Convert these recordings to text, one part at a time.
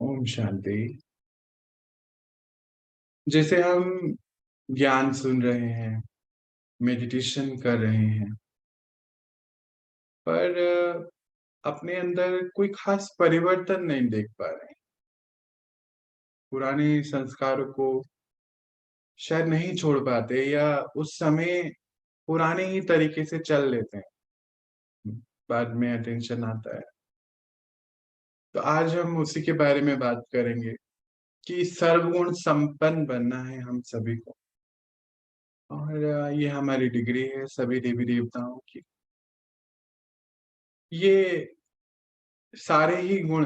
ओम शांति। जैसे हम ज्ञान सुन रहे हैं, मेडिटेशन कर रहे हैं, पर अपने अंदर कोई खास परिवर्तन नहीं देख पा रहे हैं। पुराने संस्कारों को शायद नहीं छोड़ पाते या उस समय पुराने ही तरीके से चल लेते हैं। बाद में अटेंशन आता है। तो आज हम उसी के बारे में बात करेंगे कि सर्वगुण संपन्न बनना है हम सभी को। और ये हमारी डिग्री है सभी देवी देवताओं की। ये सारे ही गुण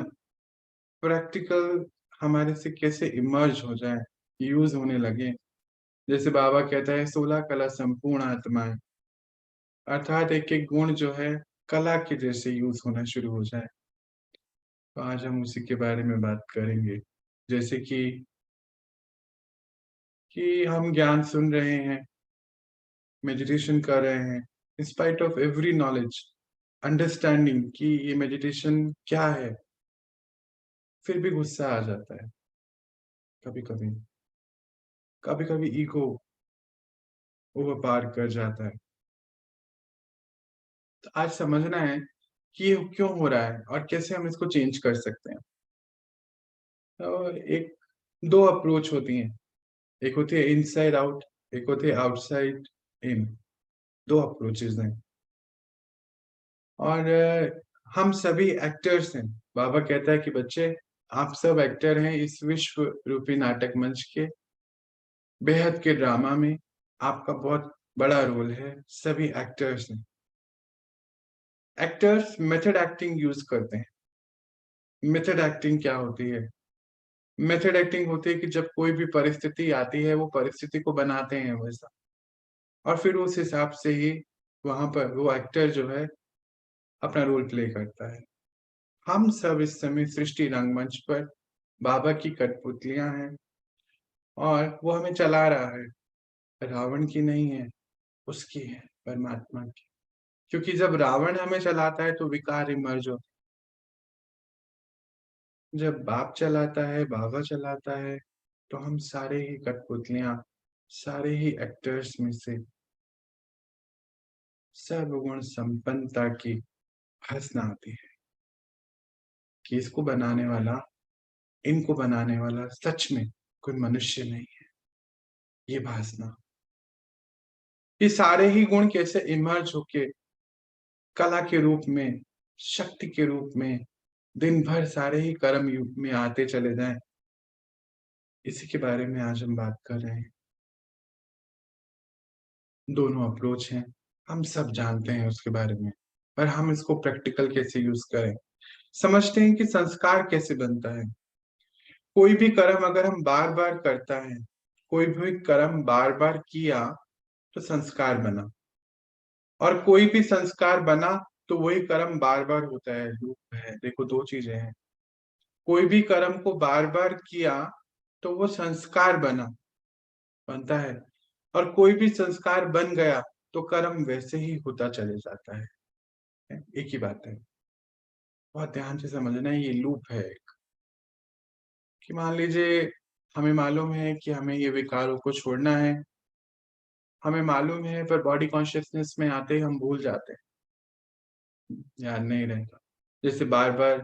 प्रैक्टिकल हमारे से कैसे इमर्ज हो जाए, यूज होने लगे। जैसे बाबा कहता है 16 कला संपूर्ण आत्माएं, अर्थात एक एक गुण जो है कला के जैसे यूज होना शुरू हो जाए। तो आज हम उसी के बारे में बात करेंगे। जैसे कि हम ज्ञान सुन रहे हैं, मेडिटेशन कर रहे हैं, in spite of every knowledge, understanding कि ये मेडिटेशन क्या है, फिर भी गुस्सा आ जाता है। कभी कभी कभी कभी ईगो ओवर पार कर जाता है। तो आज समझना है कि ये क्यों हो रहा है और कैसे हम इसको चेंज कर सकते हैं। तो एक दो अप्रोच होती हैं। एक होती है इनसाइड आउट, एक होती है आउटसाइड इन। दो अप्रोचेस हैं। और हम सभी एक्टर्स हैं। बाबा कहता है कि बच्चे, आप सब एक्टर हैं इस विश्व रूपी नाटक मंच के बेहद के ड्रामा में। आपका बहुत बड़ा रोल है। सभी एक्टर्स हैं। एक्टर्स मेथड एक्टिंग यूज करते हैं। मेथड एक्टिंग क्या होती है? मेथड एक्टिंग होती है कि जब कोई भी परिस्थिति आती है वो परिस्थिति को बनाते हैं वैसा, और फिर उस हिसाब से ही वहां पर वो एक्टर जो है अपना रोल प्ले करता है। हम सब इस समय सृष्टि रंगमंच पर बाबा की कठपुतलियां हैं और वो हमें चला रहा है। रावण की नहीं है, उसकी है, परमात्मा की। क्योंकि जब रावण हमें चलाता है तो विकार इमर्ज होते हैं। जब बाप चलाता है, बाबा चलाता है, तो हम सारे ही कठपुतलियां, सारे ही एक्टर्स में से सर्वगुण संपन्नता की भासना आती है कि इसको बनाने वाला, इनको बनाने वाला सच में कोई मनुष्य नहीं है। ये भासना, ये सारे ही गुण कैसे इमर्ज होके कला के रूप में, शक्ति के रूप में दिन भर सारे ही कर्म युग में आते चले जाएं, इसी के बारे में आज हम बात कर रहे हैं। दोनों अप्रोच हैं, हम सब जानते हैं उसके बारे में, पर हम इसको प्रैक्टिकल कैसे यूज करें। समझते हैं कि संस्कार कैसे बनता है। कोई भी कर्म अगर हम बार बार करता है, कोई भी कर्म बार बार किया, तो संस्कार बना। और कोई भी संस्कार बना तो वही कर्म बार बार होता है, लूप है। देखो, दो चीजें हैं। कोई भी कर्म को बार बार किया तो वो संस्कार बनता है, और कोई भी संस्कार बन गया तो कर्म वैसे ही होता चले जाता है। एक ही बात है। बहुत ध्यान से समझना है, ये लूप है एक। कि मान लीजिए हमें मालूम है कि हमें ये विकारों को छोड़ना है, हमें मालूम है, पर बॉडी कॉन्शियसनेस में आते ही हम भूल जाते हैं, याद नहीं रहता। जैसे बार बार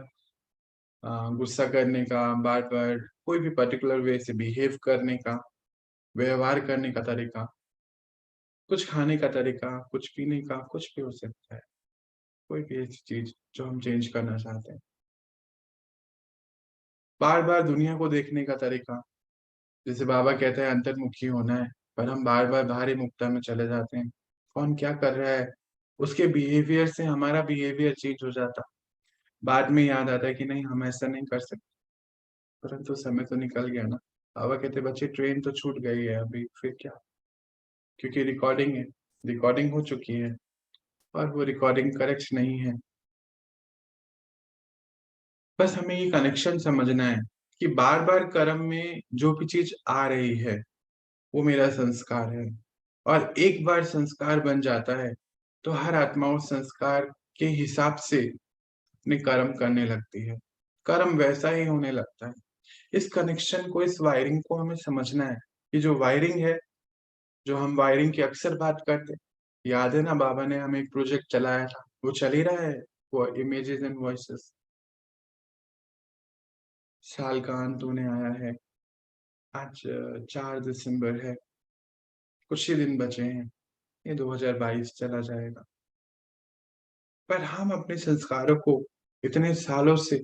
गुस्सा करने का, बार बार कोई भी पर्टिकुलर वे से बिहेव करने का, व्यवहार करने का तरीका, कुछ खाने का तरीका, कुछ पीने का, कुछ भी हो सकता है। कोई भी ऐसी चीज जो हम चेंज करना चाहते हैं। बार बार दुनिया को देखने का तरीका, जैसे बाबा कहते हैं अंतर्मुखी होना है, पर हम बार बार बाहरी मुक्ता में चले जाते हैं। कौन क्या कर रहा है, उसके बिहेवियर से हमारा बिहेवियर चेंज हो जाता। बाद में याद आता है कि नहीं, हम ऐसा नहीं कर सकते, परंतु समय तो निकल गया ना। बाबा कहते बच्चे, ट्रेन तो छूट गई है, अभी फिर क्या? क्योंकि रिकॉर्डिंग है, रिकॉर्डिंग हो चुकी है, और वो रिकॉर्डिंग करेक्ट नहीं है। बस हमें ये कनेक्शन समझना है कि बार बार कर्म में जो भी चीज आ रही है वो मेरा संस्कार है। और एक बार संस्कार बन जाता है तो हर आत्मा उस संस्कार के हिसाब से अपने कर्म करने लगती है। कर्म वैसा ही होने लगता है। इस कनेक्शन को, इस वायरिंग को हमें समझना है। ये जो वायरिंग है, जो हम वायरिंग की अक्सर बात करते हैं, याद है ना, बाबा ने हमें एक प्रोजेक्ट चलाया था, वो चल ही रहा है, वो इमेजेस एंड वॉइसेस। साल का अंत होने आया है, आज 4 दिसंबर है, कुछ ही दिन बचे हैं, ये 2022 चला जाएगा। पर हम अपने संस्कारों को इतने सालों से,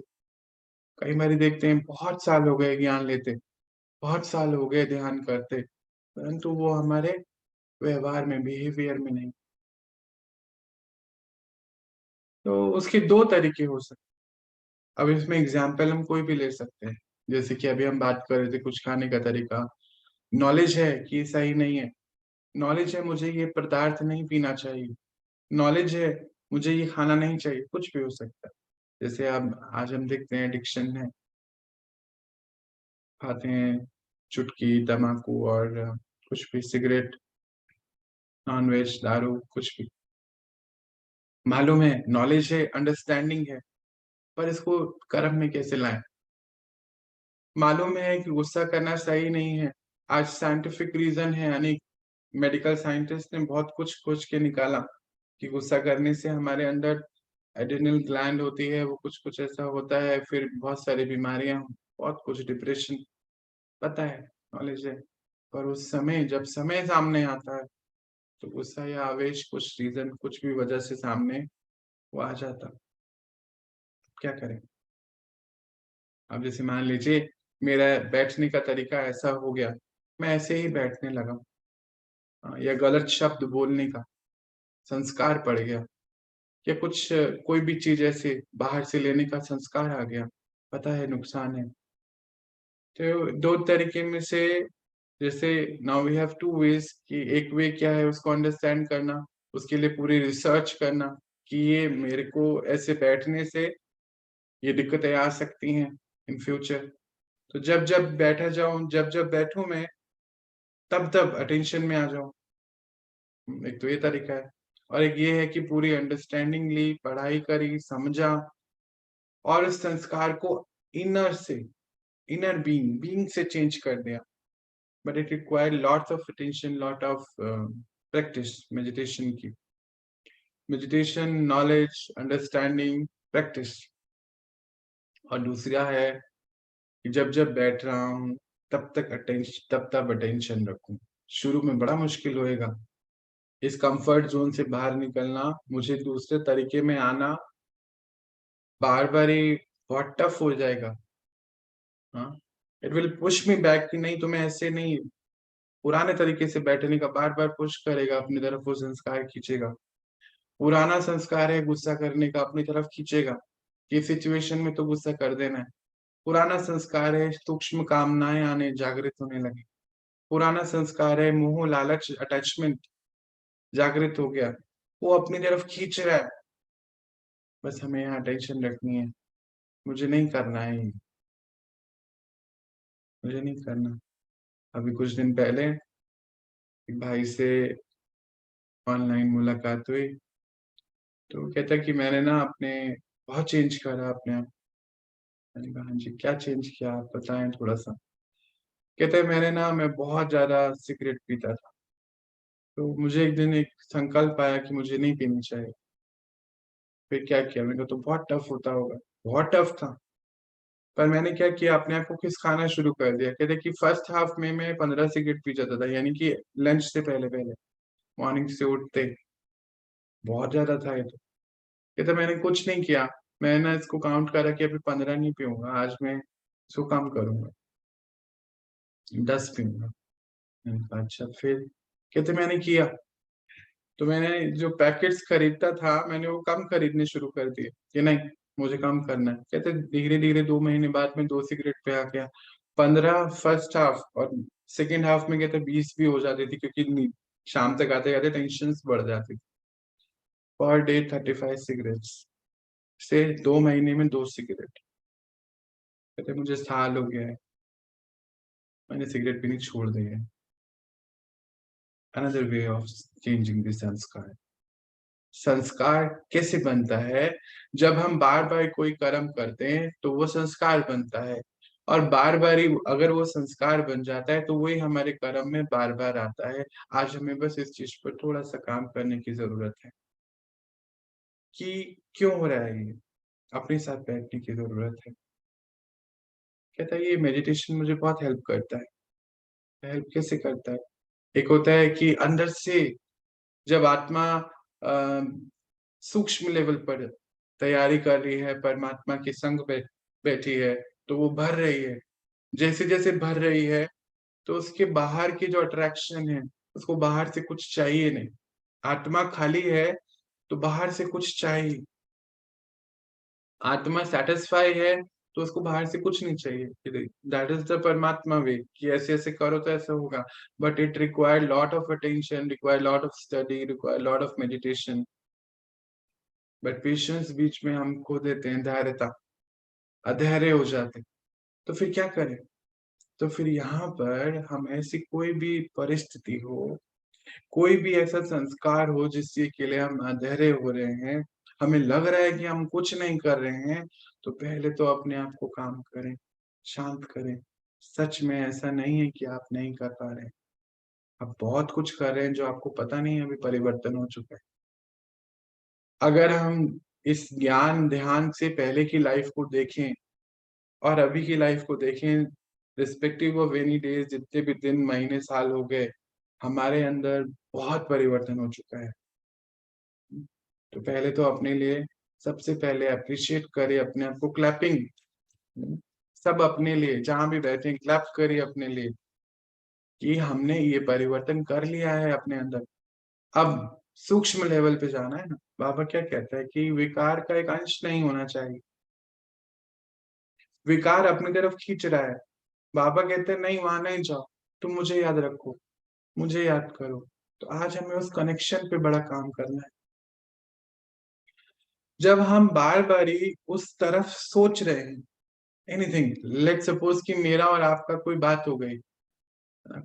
कई बारी देखते हैं बहुत साल हो गए ज्ञान लेते, बहुत साल हो गए ध्यान करते, परंतु वो हमारे व्यवहार में, बिहेवियर में नहीं। तो उसके 2 तरीके हो सकते हैं। अब इसमें एग्जाम्पल हम कोई भी ले सकते हैं। जैसे कि अभी हम बात कर रहे थे कुछ खाने का तरीका, नॉलेज है कि ये सही नहीं है, नॉलेज है मुझे ये पदार्थ नहीं पीना चाहिए, नॉलेज है मुझे ये खाना नहीं चाहिए, कुछ भी हो सकता है। जैसे अब आज हम देखते हैं एडिक्शन है, खाते हैं चुटकी, तम्बाकू और कुछ भी, सिगरेट, नॉनवेज, दारू, कुछ भी। मालूम है, नॉलेज है, अंडरस्टैंडिंग है, पर इसको कर्म में कैसे लाएं? मालूम है कि गुस्सा करना सही नहीं है। आज साइंटिफिक रीजन है, यानी मेडिकल साइंटिस्ट ने बहुत कुछ खोज के निकाला कि गुस्सा करने से हमारे अंदर एड्रिनल ग्लैंड होती है, वो कुछ कुछ ऐसा होता है, फिर बहुत सारी बीमारियां, बहुत कुछ, डिप्रेशन, पता है, नॉलेज है। पर उस समय, जब समय सामने आता है, तो गुस्सा या आवेश, कुछ रीजन, कुछ भी वजह से सामने वो आ जाता। क्या करें? अब जैसे मान लीजिए मेरा बैठने का तरीका ऐसा हो गया, मैं ऐसे ही बैठने लगा, या गलत शब्द बोलने का संस्कार पड़ गया, या कुछ कोई भी चीज ऐसे बाहर से लेने का संस्कार आ गया, पता है नुकसान है। तो 2 तरीके में से, जैसे नाउ वी हैव 2 वेज, कि एक वे क्या है उसको अंडरस्टैंड करना, उसके लिए पूरी रिसर्च करना कि ये मेरे को ऐसे बैठने से ये दिक्कतें आ सकती हैं इन फ्यूचर। तो जब बैठा जाऊं, जब बैठूं मैं, तब अटेंशन में आ जाऊं। एक तो ये तरीका है, और एक ये है कि पूरी अंडरस्टैंडिंग ली, पढ़ाई करी, समझा, और इस संस्कार को इनर से, इनर बीइंग से चेंज कर दिया। But it require lots of attention, lot of practice, meditation, knowledge, understanding, practice. और दूसरा है कि जब बैठ रहा हूँ, तब अटेंशन रखूं। शुरू में बड़ा मुश्किल होएगा, इस कंफर्ट जोन से बाहर निकलना, मुझे दूसरे तरीके में आना, बार बार ही बहुत टफ हो जाएगा। हाँ, it will push me back, कि नहीं तुम्हें ऐसे नहीं, पुराने तरीके से बैठने का बार बार पुश करेगा अपनी तरफ, वो संस्कार खींचेगा। पुराना संस्कार है गुस्सा करने का, अपनी तरफ खींचेगा कि सिचुएशन में तो गुस्सा कर देना है। पुराना संस्कार है सूक्ष्म कामनाएं आने, जागृत होने लगे। पुराना संस्कार है मोह, लालच, अटैचमेंट, जागृत हो गया, वो अपनी तरफ खींच रहा है। बस हमें यहाँ टेंशन रखनी है, मुझे नहीं करना है ये, मुझे नहीं करना। अभी कुछ दिन पहले एक भाई से ऑनलाइन मुलाकात हुई, तो कहता कि मैंने ना अपने बहुत चेंज करा अपने आप। मैंने कहा हाँ जी, क्या चेंज किया, आप बताएं थोड़ा सा। कहते मैं बहुत ज्यादा सिगरेट पीता था, तो मुझे एक दिन एक संकल्प आया कि मुझे नहीं पीनी चाहिए। फिर क्या किया, मैंने कहा तो बहुत टफ होता होगा, बहुत टफ था। पर मैंने क्या किया, अपने आप को खिसकाना शुरू कर दिया। कहते कि फर्स्ट हाफ में मैं 15 सिगरेट पी जाता था, यानी कि लंच से पहले पहले, मॉर्निंग से उठते, बहुत ज्यादा था ये तो। कहते मैंने कुछ नहीं किया, मैंने ना इसको काउंट करा कि अभी 15 नहीं पीऊंगा, आज मैं इसको कम करूंगा, 10 पीऊंगा। मैंने कहा अच्छा, फिर कहते मैंने किया, तो मैंने जो पैकेट्स खरीदता था, मैंने वो कम खरीदने शुरू कर दिए कि नहीं, मुझे कम करना है। कहते धीरे धीरे 2 महीने बाद में 2 सिगरेट पे आ गया, 15 फर्स्ट हाफ, और सेकेंड हाफ में कहते 20 भी हो जाती थी, क्योंकि शाम तक आते आते टेंशन बढ़ जाती थी। पर डे 35 सिगरेट्स से 2 महीने में 2 सिगरेट। कहते मुझे साल हो गया है, मैंने सिगरेट पीनी छोड़ दी है। Another way of changing this संस्कार। संस्कार कैसे बनता है? जब हम बार-बार कोई कर्म करते हैं, तो वो संस्कार बनता है और बार-बार ही अगर वो संस्कार बन जाता है, तो वही हमारे कर्म में बार-बार आता है। आज हमें बस इस चीज़ पर थोड़ा-सा काम करने की ज़रूरत है कि क्यों हो रहा है ये? अपने साथ बैठने की ज़रूरत है। कहता है ये मेडिटेशन मुझे बहुत हेल्प करता है। हेल्प कैसे करता है? एक होता है कि अंदर से जब आत्मा अ, सूक्ष्म लेवल पर तैयारी कर रही है, परमात्मा के संग बैठी है, तो वो भर रही है। जैसे-जैसे भर रही है, तो उसके बाहर की जो अट्रैक्शन है, उसको बाहर से कुछ चाहिए नहीं। आत्मा खाली है, तो बाहर से कुछ चाहिए। आत्मा सैटिस्फाई है, तो उसको बाहर से कुछ नहीं चाहिए। दैट इज़ द परमात्मा वे कि ऐसे-ऐसे करो तो ऐसा होगा। But it require lot of attention, require lot of study, require lot of meditation. But patience बीच में हम खो देते हैं, धैर्यता, अधैर्य हो जाते हैं। तो फिर क्या करें? तो फिर यहाँ पर हम ऐसी कोई भी परिस्थिति हो, कोई भी ऐसा संस्कार हो जिसके के लिए हम अधैर्य हो रहे हैं, हमें लग रहा है कि हम कुछ नहीं कर रहे हैं, तो पहले तो अपने आप को काम करें, शांत करें। सच में ऐसा नहीं है कि आप नहीं कर पा रहे हैं। आप बहुत कुछ कर रहे हैं जो आपको पता नहीं है अभी परिवर्तन हो चुका है। अगर हम इस ज्ञान ध्यान से पहले की लाइफ को देखें और अभी की लाइफ को देखें, रिस्पेक्टिव ऑफ एनी डेज़ जितने भी दिन, महीने, साल हो गए, हमारे अंदर बहुत परिवर्तन हो चुका है। तो पहले तो अपने लिए सबसे पहले एप्रिशिएट करें अपने आप को क्लैपिंग सब अपने लिए जहाँ भी बैठे हैं क्लैप करिए अपने लिए कि हमने ये परिवर्तन कर लिया है अपने अंदर। अब सूक्ष्म लेवल पे जाना है ना, बाबा क्या कहता है कि विकार का एक अंश नहीं होना चाहिए। विकार अपनी तरफ खींच रहा है। बाबा कहते हैं नहीं वहाँ नहीं जाओ, तुम मुझे याद रखो, मुझे याद करो। तो आज हमें उस कनेक्शन पे बड़ा काम करना है। जब हम बार-बार ही उस तरफ सोच रहे हैं, एनीथिंग लेट्स सपोज़ कि मेरा और आपका कोई बात हो गई।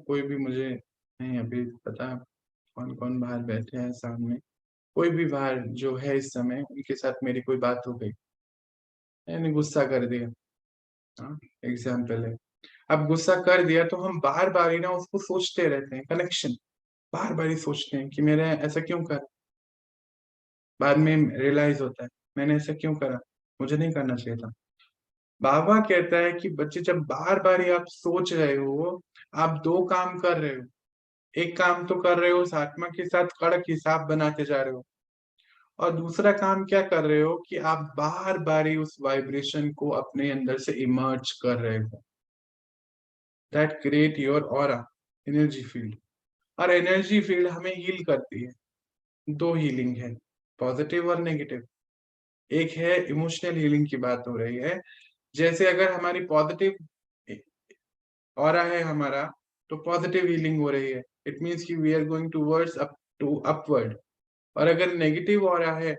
कोई भी मुझे नहीं अभी पता कौन-कौन बाहर बैठे हैं सामने। कोई भी बाहर जो है इस समय उनके साथ मेरी कोई बात हो गई। मैंने गुस्सा कर दिया। हाँ, एग्ज़ाम्पल है। अब गुस्सा कर दिया तो हम बार-बार ही ना उसको सोचते रहते हैं, कनेक्शन बार-बार ही सोचते हैं कि मैंने ऐसा क्यों करा? बाद में रियलाइज़ होता है, मैंने ऐसा क्यों करा? मुझे नहीं करना चाहिए था। बाबा कहता है कि बच्चे जब बार-बार ये आप सोच रहे हो, आप 2 काम कर रहे हो। एक काम तो कर रहे हो उस आत्मा के साथ कड़क हिसाब बनाते जा रहे हो और दूसरा काम क्या कर रहे हो कि आप बार-बार ही उस वाइब्रेशन को अपने अंदर से इमर्ज कर रहे हो। That create your aura, energy field और एनर्जी फील्ड हमें हील करती है। 2 हीलिंग है, पॉजिटिव और नेगेटिव। एक है इमोशनल हीलिंग की बात हो रही है। जैसे अगर हमारी पॉजिटिव ए ऑरा है हमारा, तो पॉजिटिव हीलिंग हो रही है। इट मीन्स कि we are going towards up to upward और अगर नेगेटिव ऑरा है,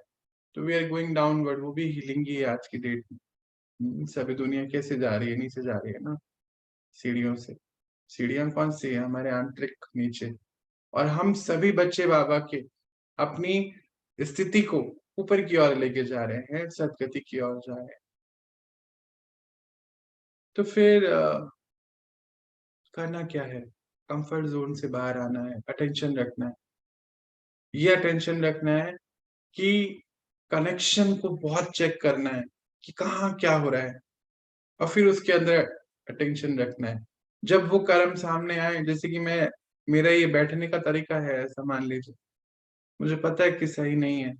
तो वी आर गोइंग डाउनवर्ड वो भी हीलिंग ही है आज की डेट में। सभी दुनिया कैसे जा रही है? नीचे जा रही है ना, सीढ़ियों से। सीढ़ियाँ कौन-सी है? हमारे आंतरिक नीचे और हम सभी बच्चे बाबा के अपनी स्थिति को ऊपर की ओर लेके जा रहे हैं, सद्गति की ओर जा रहे हैं। तो फिर करना क्या है? कम्फर्ट ज़ोन से बाहर आना है, अटेंशन रखना है। ये अटेंशन रखना है कि कनेक्शन को बहुत चेक करना है कि कहाँ क्या हो रहा है और फिर उसके अंदर अटेंशन रखना है। जब वो कर्म सामने आए जैसे कि मैं मेरा ये बैठने का तरीका है ऐसा मान लीजिए, मुझे पता है कि सही नहीं है।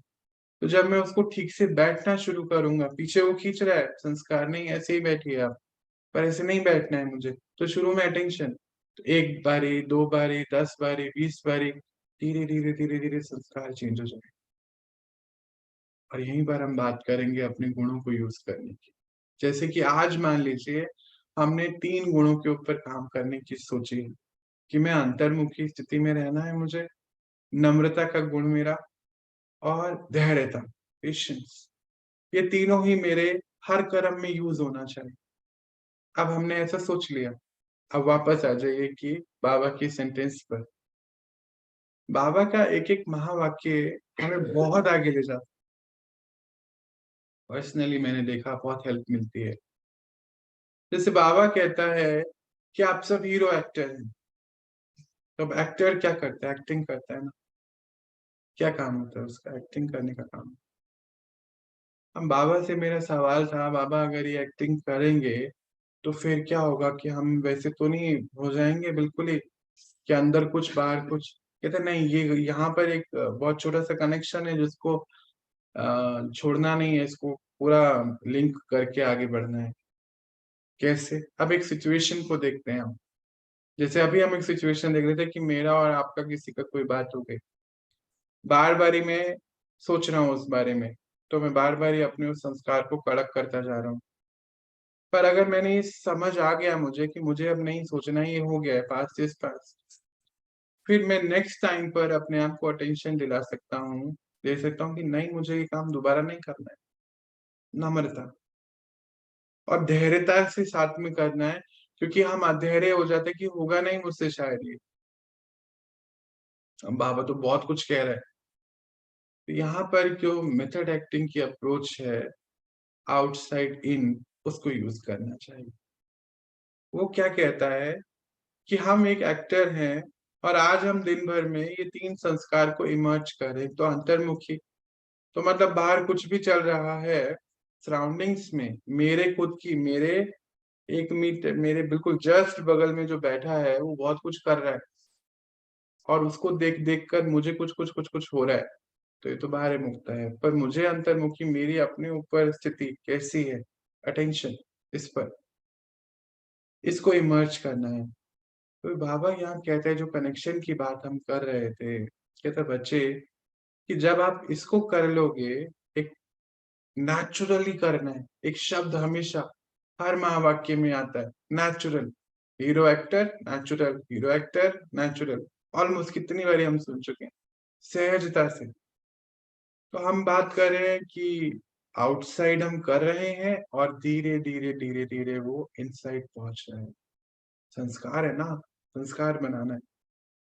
तो जब मैं उसको ठीक से बैठना शुरू करूँगा, पीछे वो खींच रहा है संस्कार नहीं ऐसे ही बैठिए आप, पर ऐसे नहीं बैठना है मुझे। तो शुरू में अटेंशन, तो 1 बारी, 2 बारी, 10 बारी, 20 बारी, धीरे-धीरे, धीरे-धीरे संस्कार चेंज हो जाएगा। और यहीं पर हम बात करेंगे अपने गुणों को यूज़ करने की। जैसे कि आज मान लीजिए हमने 3 गुणों के ऊपर काम करने की सोची है, कि मैं अंतर्मुखी स्थिति में रहना है मुझे, नम्रता का गुण मेरा और धैर्यता, पेशेंस। ये तीनों ही मेरे हर कर्म में यूज़ होना चाहिए। अब हमने ऐसा सोच लिया, अब वापस आ जाइए कि बाबा की सेंटेंस पर। बाबा का एक एक महावाक्य हमें बहुत आगे ले जाता। पर्सनली मैंने देखा, बहुत हेल्प मिलती है। जैसे बाबा कहता है कि आप सब हीरो एक्टर हैं। तो अब एक्टर क्या करता है? एक्टिंग करता है ना। क्या काम होता है उसका? एक्टिंग करने का काम। हम बाबा से मेरा सवाल था, बाबा अगर ये एक्टिंग करेंगे तो फिर क्या होगा कि हम वैसे तो नहीं हो जाएंगे बिल्कुल ही, कि अंदर कुछ बाहर कुछ? कहते नहीं, ये यहाँ पर एक बहुत छोटा सा कनेक्शन है जिसको छोड़ना नहीं है, इसको पूरा लिंक करके आगे बढ़ना है। कैसे? अब एक सिचुएशन को देखते हैं हम। जैसे अभी हम एक सिचुएशन देख रहे थे कि मेरा और आपका किसी का कोई बात हो गई, बार बार ही मैं सोच रहा हूँ उस बारे में, तो मैं बार बार ही अपने उस संस्कार को कड़क करता जा रहा हूँ। पर अगर मैंने ये समझ आ गया मुझे कि मुझे अब नहीं सोचना, ये हो गया है, पास्ट इज पास्ट, फिर मैं नेक्स्ट टाइम पर अपने आप को अटेंशन दिला सकता हूँ, दे सकता हूँ कि नहीं, मुझे ये काम दोबारा नहीं करना है। नम्रता और धैर्यता से साथ में करना है, क्योंकि हम अधैर्य हो जाते कि होगा नहीं मुझसे शायद ये। अब बाबा तो बहुत कुछ कह रहा है। तो यहाँ पर जो मेथड एक्टिंग की अप्रोच है, आउटसाइड इन, उसको यूज करना चाहिए। वो क्या कहता है कि हम एक एक्टर हैं, और आज हम दिन भर में ये तीन संस्कार को इमर्ज करें, तो अंतर्मुखी, तो मतलब बाहर कुछ भी चल रहा है सराउंडिंग्स में, मेरे खुद की, मेरे 1 मीटर, मेरे बिल्कुल जस्ट बगल में जो बैठा है वो बहुत कुछ कर रहा है, और उसको देख देख कर मुझे कुछ कुछ कुछ कुछ हो रहा है, तो ये तो बाहर मुक्ता है। पर मुझे अंतर्मुखी, मेरी अपने ऊपर स्थिति कैसी है, अटेंशन इस पर, इसको इमर्ज करना है। तो बाबा यहाँ कहते हैं, जो कनेक्शन की बात हम कर रहे थे, कहते बच्चे कि जब आप इसको कर लोगे, एक नेचुरली करना है। एक शब्द हमेशा हर महावाक्य में आता है, natural. Hero actor natural, hero actor natural, almost कितनी बारी हम सुन चुके हैं, सहजता से। तो हम बात कर रहे हैं कि आउटसाइड हम कर रहे हैं, और धीरे धीरे धीरे धीरे वो इनसाइड पहुंच रहे हैं। संस्कार है ना, संस्कार बनाना है।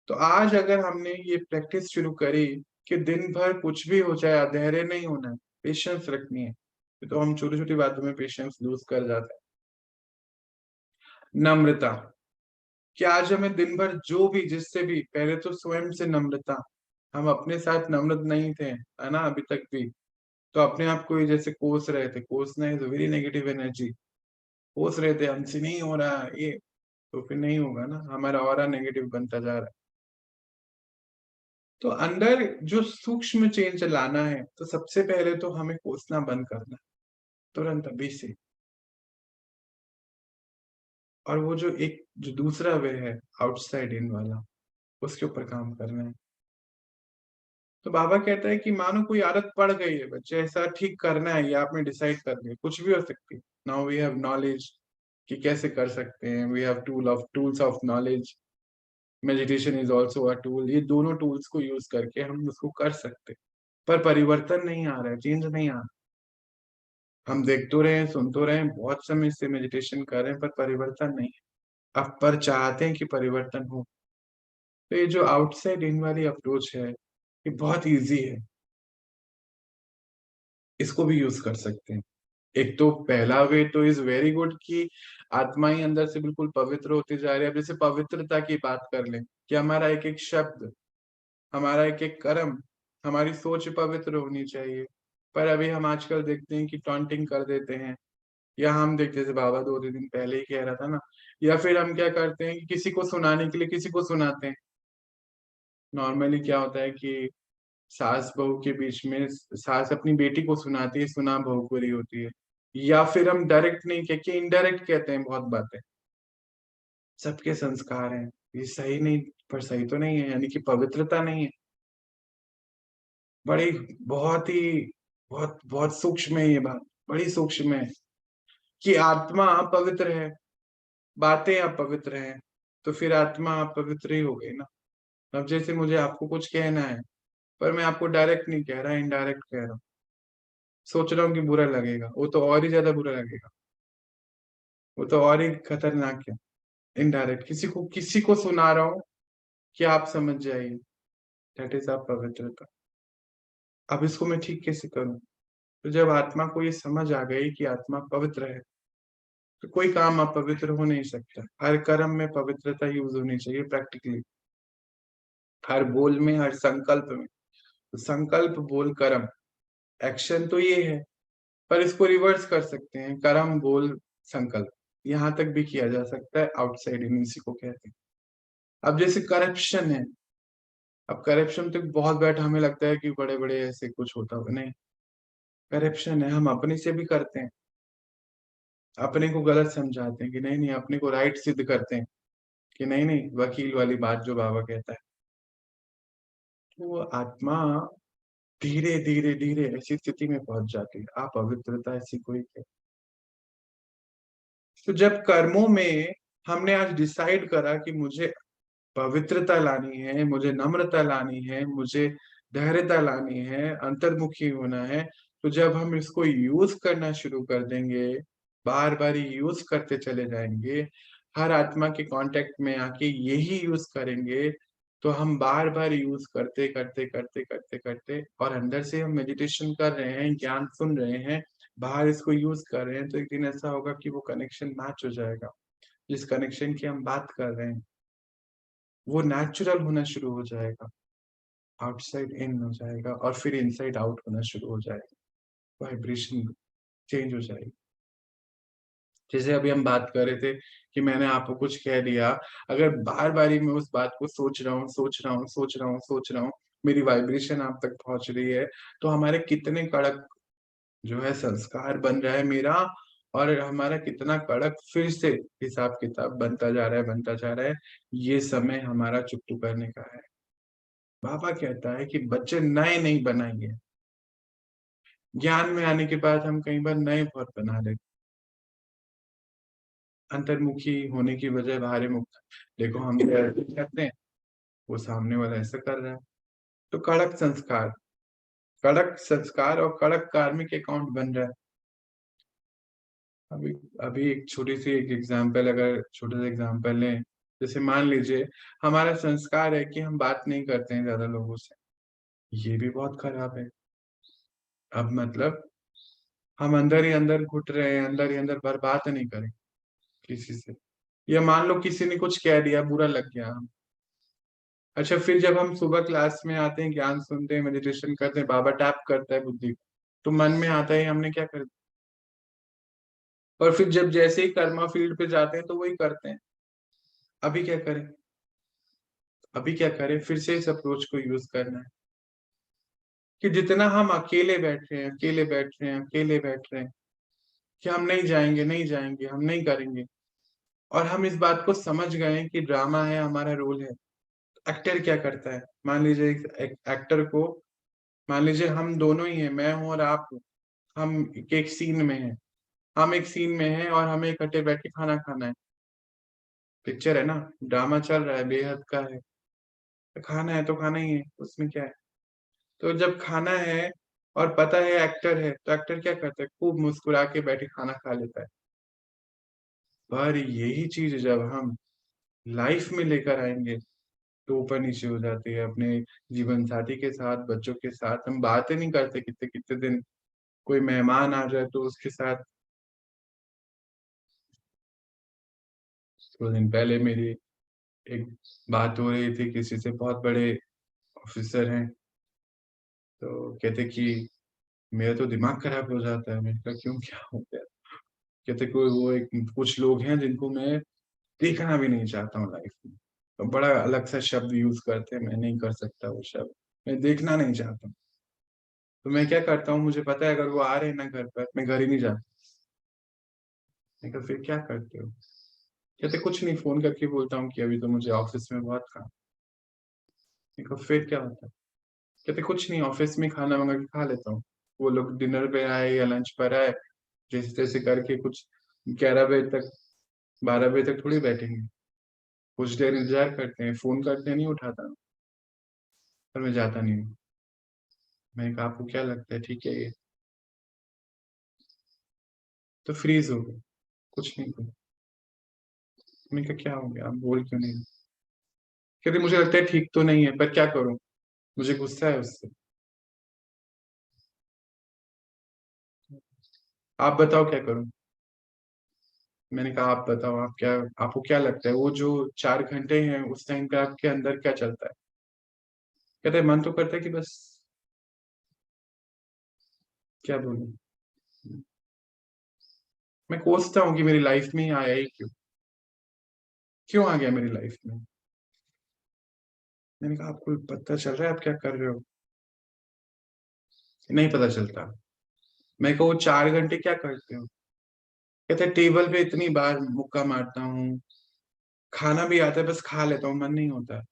तो आज अगर हमने ये प्रैक्टिस शुरू करी कि दिन भर कुछ भी हो जाए अधैर्य नहीं होना है, पेशेंस रखनी है, तो हम छोटी छोटी बातों में पेशेंस लूज कर जाते हैं। नम्रता, कि आज हमें दिन भर जो भी, जिससे भी, पहले तो स्वयं से नम्रता। हम अपने साथ नम्र नहीं थे, है ना, अभी तक भी। तो अपने आप को ही जैसे कोस रहे थे, कोसना इज वेरी नेगेटिव एनर्जी। कोस रहे थे हमसे नहीं हो रहा ये, तो फिर नहीं होगा ना, हमारा ऑरा नेगेटिव बनता जा रहा है। तो अंदर जो सूक्ष्म चेंज लाना है, तो सबसे पहले तो हमें कोसना बंद करना है, तुरंत अभी से। और वो जो एक जो दूसरा वे है, आउटसाइड इन वाला, उसके ऊपर काम करना है। तो बाबा कहता है कि मानो कोई आदत पड़ गई है बच्चे, ऐसा ठीक करना है, ये आपने डिसाइड कर लिया, कुछ भी हो सकती है। नाउ वी हैव नॉलेज कि कैसे कर सकते हैं, we have tools of knowledge. Meditation is also a tool. ये दोनों टूल्स को यूज करके हम उसको कर सकते हैं। पर परिवर्तन नहीं आ रहा है, चेंज नहीं आ रहा। हम देख तो रहे हैं, सुन तो रहे हैं, बहुत समय से मेडिटेशन कर रहे हैं, पर परिवर्तन नहीं है। अब पर चाहते हैं कि परिवर्तन हो। तो ये जो आउटसाइड इन वाली अप्रोच है, ये बहुत इजी है, इसको भी यूज कर सकते हैं। एक तो पहला वे तो इज वेरी गुड कि आत्मा ही अंदर से बिल्कुल पवित्र होती जा रही है। अब जैसे पवित्रता की बात कर लें, कि हमारा एक एक शब्द, हमारा एक एक कर्म, हमारी सोच पवित्र होनी चाहिए। पर अभी हम आजकल देखते हैं कि टॉन्टिंग कर देते हैं, या हम देखते थे, बाबा 2 दिन पहले ही कह रहा था ना, या फिर हम क्या करते हैं कि किसी को सुनाने के लिए किसी को सुनाते हैं। नॉर्मली क्या होता है कि सास बहू के बीच में सास अपनी बेटी को सुनाती है, सुना बहू को रही होती है। या फिर हम डायरेक्ट नहीं कह के इनडायरेक्ट कहते हैं बहुत बातें। सबके संस्कार हैं, ये सही नहीं, पर सही तो नहीं है, यानी कि पवित्रता नहीं है। बड़ी, बहुत ही, बहुत बहुत सूक्ष्म है ये बात, बड़ी सूक्ष्म है। कि आत्मा पवित्र है, बातें अपवित्र हैं, तो फिर आत्मा अपवित्र ही हो गई ना। अब जैसे मुझे आपको कुछ कहना है, पर मैं आपको डायरेक्ट नहीं कह रहा, इनडायरेक्ट कह रहा हूँ, सोच रहा हूँ कि बुरा लगेगा, वो तो और ही ज्यादा बुरा लगेगा, वो तो और ही खतरनाक है। इनडायरेक्ट किसी को, किसी को सुना रहा हूँ कि आप समझ जाइए, दैट इज अपवित्रता। अब इसको मैं ठीक कैसे करूं? तो जब आत्मा को ये समझ आ गई कि आत्मा पवित्र है, तो कोई काम अपवित्र हो नहीं सकता। हर कर्म में पवित्रता यूज होनी चाहिए प्रैक्टिकली, हर बोल में, हर संकल्प में। तो संकल्प, बोल, कर्म, एक्शन तो ये है, पर इसको रिवर्स कर सकते हैं, कर्म, बोल, संकल्प, यहां तक भी किया जा सकता है। आउटसाइड इन, इसी को कहते हैं। अब जैसे करप्शन है, अब करप्शन तो बहुत बैठ हमें लगता है कि बड़े बड़े ऐसे कुछ होता होगा, नहीं। करप्शन है, हम अपने से भी करते हैं, अपने को गलत समझाते हैं कि नहीं नहीं, अपने को राइट सिद्ध करते हैं कि नहीं नहीं, वकील वाली बात जो बाबा कहता है। तो वो आत्मा धीरे धीरे धीरे ऐसी स्थिति में पहुंच जाती है। आप पवित्रता ऐसी कोई है। तो जब कर्मों में हमने आज डिसाइड करा कि मुझे पवित्रता लानी है, मुझे नम्रता लानी है, मुझे धैर्यता लानी है, अंतर्मुखी होना है, तो जब हम इसको यूज करना शुरू कर देंगे, बार बार यूज करते चले जाएंगे, हर आत्मा के कांटेक्ट में आके यही यूज करेंगे, तो हम बार बार यूज करते करते करते करते करते, और अंदर से हम मेडिटेशन कर रहे हैं, ज्ञान सुन रहे हैं, बाहर इसको यूज कर रहे हैं, तो एक दिन ऐसा होगा कि वो कनेक्शन मैच हो जाएगा। जिस कनेक्शन की हम बात कर रहे हैं वो नेचुरल होना शुरू हो जाएगा, आउटसाइड इन हो जाएगा, और फिर इनसाइड आउट होना शुरू हो जाएगा। वाइब्रेशन चेंज हो जाएगी। जैसे अभी हम बात कर रहे थे कि मैंने आपको कुछ कह दिया, अगर बार बारी मैं उस बात को सोच रहा हूँ, सोच रहा हूँ, सोच रहा हूँ, सोच रहा हूँ, मेरी वाइब्रेशन आप तक पहुंच रही है, तो हमारे कितने कड़क जो है संस्कार बन रहा है मेरा, और हमारा कितना कड़क फिर से हिसाब किताब बनता जा रहा है, बनता जा रहा है। ये समय हमारा चुकतू करने का है। बाबा कहता है कि बच्चे नए नहीं बनाएंगे। ज्ञान में आने के बाद हम कई बार नए बहुत बना लेते, अंतर्मुखी होने की बजाय बाहरी मुक्त। देखो हम तो ऐसे करते हैं, वो सामने वाला ऐसा कर रहा है। तो कड़क संस्कार, कड़क संस्कार और कड़क कार्मिक अकाउंट बन रहा है। अभी अभी एक छोटी सी एक एग्जांपल, अगर छोटा सा एग्जांपल लें, जैसे मान लीजिए हमारा संस्कार है कि हम बात नहीं करते हैं ज्यादा लोगों से, ये भी बहुत खराब है। अब मतलब हम अंदर ही अंदर घुट रहे हैं, अंदर ही अंदर बर्बाद नहीं करें किसी से, या मान लो किसी ने कुछ कह दिया, बुरा लग गया हम। अच्छा, फिर जब हम सुबह क्लास में आते हैं, ज्ञान सुनते हैं, मेडिटेशन करते हैं, बाबा टैप करता है बुद्धि को, तो मन में आता है हमने क्या कर दिया। और फिर जब जैसे ही कर्मा फील्ड पे जाते हैं तो वही करते हैं। अभी क्या करें? अभी क्या करें? फिर से इस अप्रोच को यूज करना है कि जितना हम अकेले बैठ रहे हैं, अकेले बैठ रहे हैं, अकेले बैठ रहे हैं, कि हम नहीं जाएंगे, नहीं जाएंगे, हम नहीं करेंगे, और हम इस बात को समझ गए हैं कि ड्रामा है, हमारा रोल है। एक्टर क्या करता है? मान लीजिए एक एक्टर को, मान लीजिए हम दोनों ही हैं, मैं हूं और आप हो, हम एक सीन में हैं, हम एक सीन में हैं और हमें इकट्ठे बैठ के खाना खाना है। पिक्चर है ना, ड्रामा चल रहा है, बेहद का है, तो खाना है तो खाना ही है, उसमें क्या है। तो जब खाना है और पता है एक्टर है, तो एक्टर क्या करता है? खूब मुस्कुरा के बैठे खाना खा लेता है। पर यही चीज जब हम लाइफ में लेकर आएंगे, तो ऊपर नीचे हो जाती है। अपने जीवन साथी के साथ, बच्चों के साथ हम बातें नहीं करते कितने कितने दिन, कोई मेहमान आ जाए तो उसके साथ। थोड़े दिन पहले मेरी एक बात हो रही थी किसी से, बहुत बड़े ऑफिसर हैं, तो कहते कि मेरा तो दिमाग खराब हो जाता है। मैंने कहा क्यों, क्या हो गया? कहते कोई वो एक कुछ लोग हैं जिनको मैं देखना भी नहीं चाहता हूँ लाइफ में। तो बड़ा अलग सा शब्द यूज करते हैं, मैं नहीं कर सकता वो शब्द, मैं देखना नहीं चाहता हूँ। तो मैं क्या करता हूँ, मुझे पता है अगर वो आ रहे हैं ना घर पर, मैं घर ही नहीं जाता। मैं कहा फिर क्या करते हो? कहते कुछ नहीं, फोन करके बोलता हूँ कि अभी तो मुझे ऑफिस में बहुत काम। मैं कहा फिर क्या होता है? कहते कुछ नहीं, ऑफिस में खाना मंगा के खा लेता हूँ। वो लोग डिनर पे आए या लंच पर आए, जैसे तैसे करके कुछ 11 बजे तक, 12 बजे तक थोड़ी बैठेंगे, कुछ देर इंतजार करते हैं, फोन करते हैं, नहीं उठाता, पर मैं जाता नहीं हूँ। मैंने कहा आपको क्या लगता है ठीक है ये? तो फ्रीज हो गए, कुछ नहीं बोले। मैंने कहा क्या हो गया, आप बोल क्यों नहीं? कहते मुझे लगता है ठीक तो नहीं है, पर क्या करूं? मुझे गुस्सा है उससे। आप बताओ क्या करूं? मैंने कहा आप बताओ, आप क्या, आपको क्या लगता है वो जो 4 घंटे हैं उस टाइम पे आपके अंदर क्या चलता है? कहते हैं मन तो करता है कि बस, क्या बोलूं। मैं कोसता हूँ कि मेरी लाइफ में ही आया ही क्यों, क्यों आ गया मेरी लाइफ में। मैंने कहा आपको पता चल रहा है आप क्या कर रहे हो? नहीं पता चलता। मैं कहा वो 4 घंटे क्या करते हो? कहते हैं टेबल पे इतनी बार मुक्का मारता हूँ, खाना भी आता है बस खा लेता हूँ, मन नहीं होता है,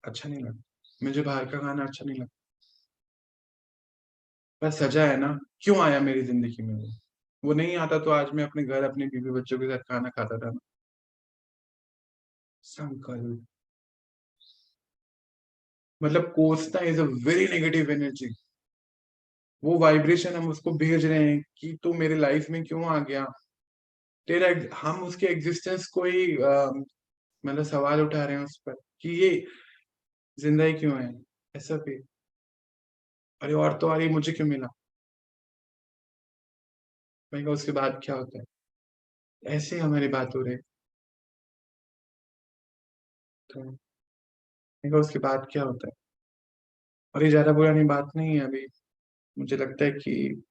अच्छा नहीं लगता मुझे, बाहर का खाना अच्छा नहीं लगता। बस सजा है ना, क्यों आया मेरी जिंदगी में वो नहीं आता तो आज मैं अपने घर अपने बीवी बच्चों के साथ खाना खाता था ना। संकल्प, मतलब कोसना is a very negative energy. वो वाइब्रेशन हम उसको भेज रहे हैं कि तू मेरे लाइफ में क्यों आ गया। तेरा हम उसके एग्जिस्टेंस को ही मतलब सवाल उठा रहे हैं उस पर कि ये जिंदा ही क्यों है, ऐसा भी। अरे और तो, अरे मुझे क्यों मिला? मैं कहा उसके बाद क्या होता है? ऐसे हमारी बात हो रही है। तो मैं कहा उसके बाद क्या होता है? और ये ज्यादा पुरानी बात नहीं है अभी, मुझे लगता है कि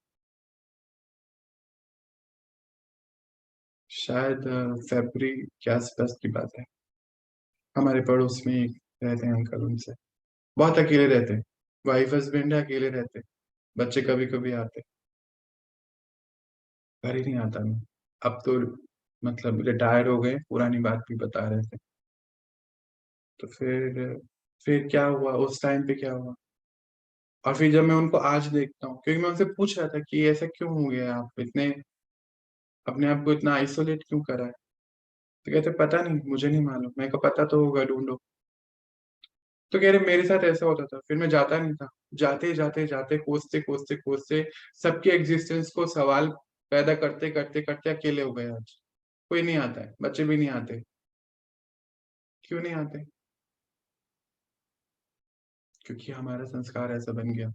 शायद फरवरी के आसपास की बात है। हमारे पड़ोस में एक रहते हैं अंकल, उनसे बहुत अकेले रहते हैं, वाइफ हस्बैंड है, अकेले रहते हैं, बच्चे कभी कभी आते, घर ही नहीं आता मैं। अब तो मतलब रिटायर हो गए, पुरानी बात भी बता रहे थे। तो फिर क्या हुआ उस टाइम पे, क्या हुआ? और फिर जब मैं उनको आज देखता हूँ, क्योंकि मैं उनसे पूछ रहा था कि ऐसा क्यों हो गया, आप इतने अपने आप को इतना आइसोलेट क्यों करा है? तो कहते पता नहीं, मुझे नहीं मालूम। मैं कहा पता तो होगा, ढूंढो। तो कह रहे मेरे साथ ऐसा होता था, फिर मैं जाता नहीं था, जाते जाते जाते कोसते कोसते कोसते सबके एग्जिस्टेंस को सवाल पैदा करते करते करते अकेले हो गए आज। कोई नहीं आता है, बच्चे भी नहीं आते। क्यों नहीं आते? क्योंकि हमारा संस्कार ऐसा बन गया।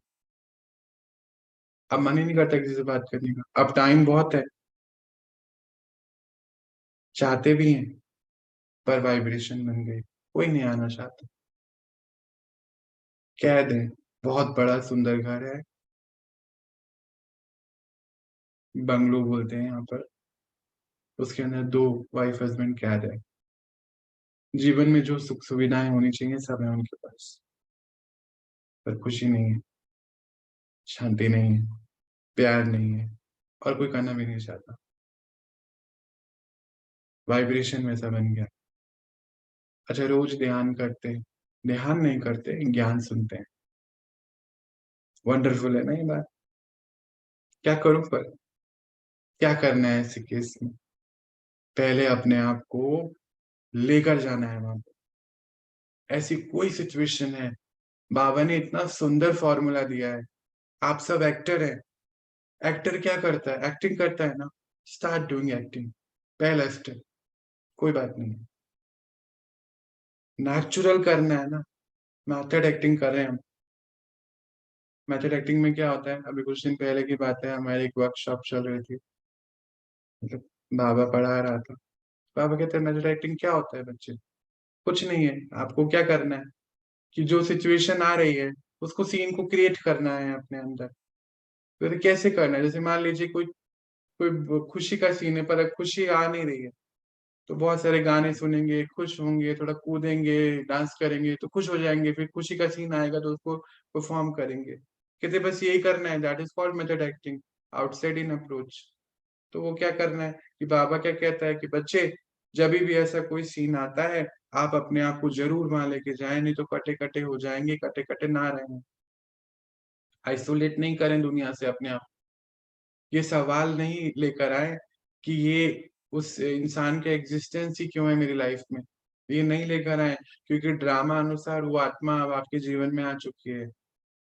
अब मन ही नहीं करता किसी से बात करने का, अब टाइम बहुत है, चाहते भी हैं, पर वाइब्रेशन बन गई, कोई नहीं आना चाहता। कैद है, बहुत बड़ा सुंदर घर है, बंगलो बोलते हैं यहाँ पर, उसके अंदर दो वाइफ हस्बैंड कैद है। जीवन में जो सुख सुविधाएं होनी चाहिए सब है उनके पास, पर खुशी नहीं है, शांति नहीं है, प्यार नहीं है, और कोई करना भी नहीं चाहता। वाइब्रेशन वैसा बन गया। अच्छा रोज ध्यान करते हैं, ध्यान नहीं करते, ज्ञान सुनते हैं। वंडरफुल है ना ये बात? क्या करूं पर, क्या करना है ऐसे केस में? पहले अपने आप को लेकर जाना है वहां पे। ऐसी कोई सिचुएशन है, बाबा ने इतना सुंदर फॉर्मूला दिया है। आप सब एक्टर हैं, एक्टर क्या करता है, एक्टिंग करता है ना। स्टार्ट डूइंग एक्टिंग, पहला स्टेप। कोई बात नहीं, नेचुरल करना है ना। मेथड एक्टिंग कर रहे हैं हम। मेथड एक्टिंग में क्या होता है, अभी कुछ दिन पहले की बात है, हमारी एक वर्कशॉप चल रही थी, मतलब बाबा पढ़ा रहा था। बाबा कहते हैं मेथड एक्टिंग क्या होता है बच्चे? कुछ नहीं है, आपको क्या करना है कि जो सिचुएशन आ रही है उसको, सीन को क्रिएट करना है अपने अंदर। तो कैसे करना है, जैसे मान लीजिए कोई कोई खुशी का सीन है पर अब खुशी आ नहीं रही है, तो बहुत सारे गाने सुनेंगे, खुश होंगे, थोड़ा कूदेंगे, डांस करेंगे तो खुश हो जाएंगे, फिर खुशी का सीन आएगा तो उसको परफॉर्म करेंगे। कहते बस यही करना है, that is called method acting, outside in approach. तो वो क्या करना है कि बाबा क्या कहता है कि बच्चे, जब भी ऐसा कोई सीन आता है, आप अपने आप को जरूर वहां लेके जाएं, नहीं तो कटे कटे हो जाएंगे, कटे कटे ना रहें। आइसोलेट नहीं करें दुनिया से अपने आप। ये सवाल नहीं लेकर आए कि ये उस इंसान के एग्जिस्टेंस ही क्यों है मेरी लाइफ में, ये नहीं लेकर आए, क्योंकि ड्रामा अनुसार वो आत्मा अब आपके जीवन में आ चुकी है,